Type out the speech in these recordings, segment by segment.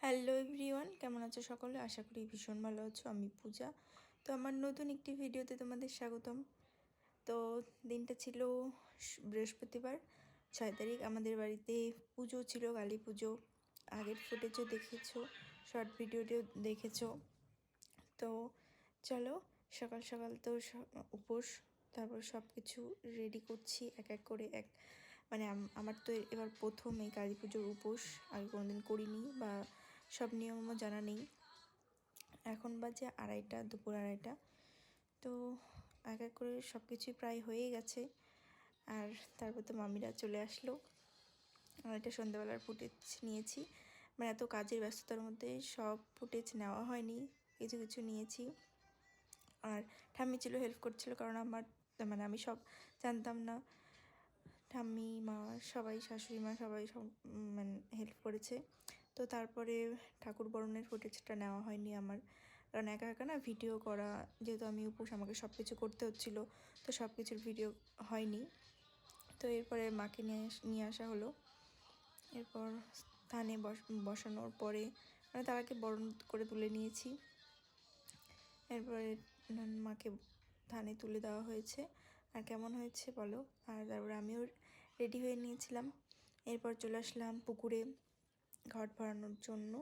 Hello everyone, কেমন আছো সকলে? আশা করি ভীষণ ভালো আছো। আমি পূজা। তো আমার নতুন একটি ভিডিওতে তোমাদের স্বাগতম। তো দিনটা ছিল বৃহস্পতিবার, 6 তারিখ। আমাদের বাড়িতে পুজো ছিল, কালী পুজো। আগের ফুটেজও দেখেছো, শর্ট ভিডিওটিও দেখেছো। তো চলো, সকাল সকাল তো উপোস, তারপর সব কিছু রেডি করছি এক এক করে। মানে আমার তো এবার প্রথম এই কালী পুজোর উপোস, আগে কোনোদিন করিনি বা সব নিয়মও জানা নেই। এখন বাজে 2:30, দুপুর 2:30। তো এক এক করে সব কিছুই প্রায় হয়ে গেছে। আর তারপর তো মামিরা চলে আসলো। আর এটা সন্ধ্যাবেলার ফুটেজ নিয়েছি, মানে এত কাজের ব্যস্ততার মধ্যে সব ফুটেজ নেওয়া হয়নি, কিছু কিছু নিয়েছি। আর ঠাম্মি ছিল, হেল্প করছিল, কারণ মানে আমি সব জানতাম না। ঠাম্মি, মা, সবাই, শাশুড়ি মা সবাই সব মানে হেল্প করেছে। তো তারপরে ঠাকুর বরণের ফুটেজটা নেওয়া হয়নি আমার, কারণ একা একা না ভিডিও করা, যেহেতু আমি উপোস, আমাকে সব কিছু করতে হচ্ছিলো, তো সব কিছুর ভিডিও হয়নি। তো এরপরে মাকে নিয়ে আসা হলো। এরপর স্থানে বসানোর পরে, মানে তার আগে বরণ করে তুলে নিয়েছি। এরপরে মাকে ধানে তুলে দেওয়া হয়েছে। আর কেমন হয়েছে বলো। আর তারপরে আমিও রেডি হয়ে নিয়েছিলাম। এরপর চলে আসলাম পুকুরে ঘট ভরানোর জন্য।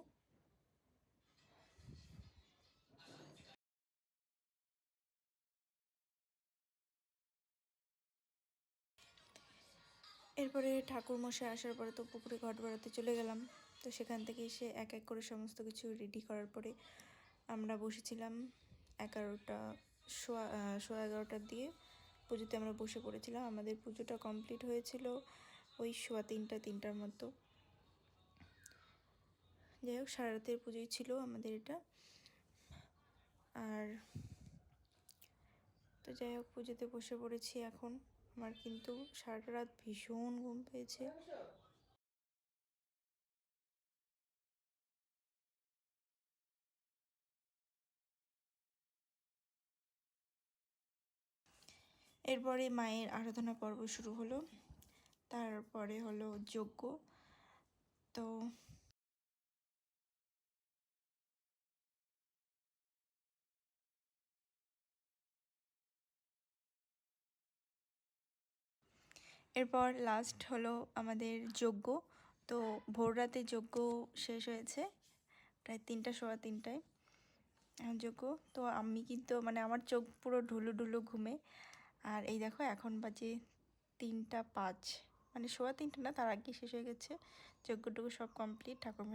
এরপরে ঠাকুরমশাই আসার পরে তো পুকুরে ঘট ভরাতে চলে গেলাম। তো সেখান থেকে এসে এক এক করে সমস্ত কিছু রেডি করার পরে আমরা বসেছিলাম 11টা, সোয়া 11টার দিয়ে পুজোতে আমরা বসে পড়েছিলাম। আমাদের পুজোটা কমপ্লিট হয়েছিল ওই 3:15 মতো। যাই হোক, সারা রাতের পুজোই ছিল আমাদের এটা। আর তো যাই হোক, পুজোতে বসে পড়েছি এখন। আমার কিন্তু সারাটা রাত ভীষণ ঘুম পেয়েছে। এরপরে মায়ের আরাধনা পর্ব শুরু হলো। তারপরে হলো যজ্ঞ। তো এরপর লাস্ট হলো আমাদের যজ্ঞ। তো ভোর রাতে যজ্ঞ শেষ হয়েছে, প্রায় 3টা, সোয়া 3টায় যজ্ঞ। তো আমি কিন্তু মানে আমার চোখ পুরো ঢুলু ঢুলু ঘুমে। আর এই দেখো, এখন বাজে 3টা 5, মানে সোয়া 3টে না, তার আগে শেষ হয়ে গেছে। যজ্ঞটুকু সব কমপ্লিট, ঠাকুর